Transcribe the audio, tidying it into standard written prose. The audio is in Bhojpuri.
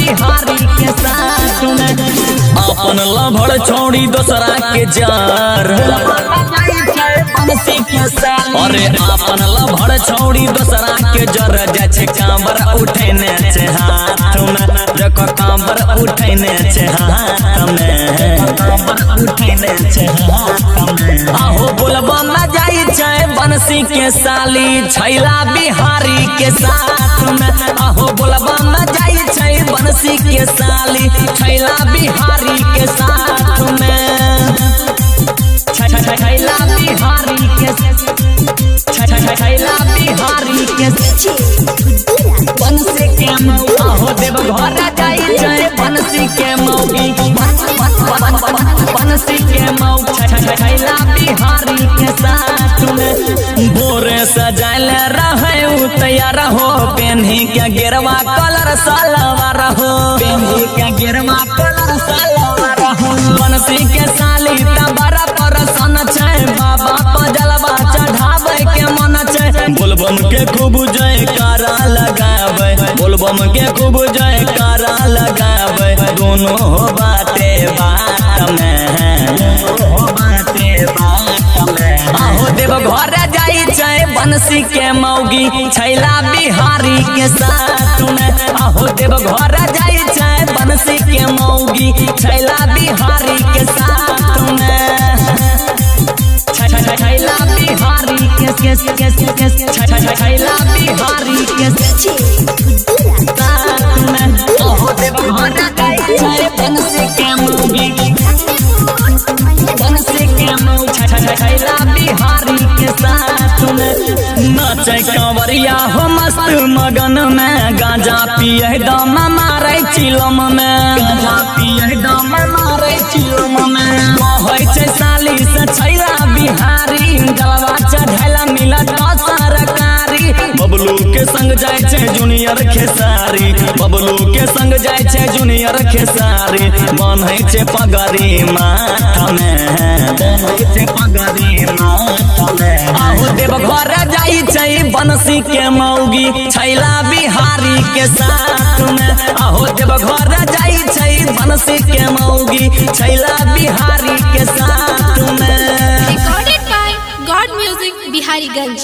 बिहारी के साथ में अपन लभड़ छोड़ी दोसरा के जार। अरे अपन लभड़ छोड़ी दोसरा के जर जाए कांबर उठेने छे हाथ में। देखो कांबर उठेने छे हाथ में, कांबर उठेने छे हाथ में। आहो बोलबा ना जाई छे बंसी के साली छैला बिहारी के साथ में। आहो बोलबा ना जाई छे बंसी के साली छैला बिहारी के साथ में। छैला बिहारी के छैला बिहारी के बंसी के मौका हो देव घर जाई छे बंसी के मौगी। बंसी के मौका छैला बिहारी के साथ में। भोरे सजाइल रहे तैयार हो पेन्ही के गेरवा कलर सलवार हो, पेन्ही के गेरवा कलर सलवार हो। बंसी के साली तबरा परसन छै बाबा पजलवा चढ़ावे के मन छै। बोलबम के खूब जयकारा लगावे, बोलबम के खूब जयकारा लगावे। दोनों हो बाते बात में, हो बाते बात में। आहो देव घर जाई छै बंसी के मौगी छैला बिहारी के साथ में। आहो देव घर जाई छै बंसी के मौगी छैला बिहारी के साथ में। छैला बिहारी के छैला बिहारी के साथ में। आहो देव घर जाई छै बंसी के मौगी, बंसी के मौगी छैला बिहारी के साथ में। नाचे कंवरिया हो मस्त मगन में, गांजा पिए दम मारे चिलम में, गांजा पिए दम मारे चिलम में। कहै छै साली से छैला बिहारी जलवा चढ़ैला मिलत सरकारी। बबलू के संग जाय छै जूनियर खेसारी, बबलू के संग जाय छै जूनियर खेसारी। बान्है छै पगड़ी माथा में, बान्है छै पगड़ी माथा में। आहो देव घर जाई छै बंसी के मौगी छैला बिहारी के साथ में। आहो देव घर जाई छै बंसी के मौगी छैला बिहारी के साथ में। Recorded by God Music, Bihariganj।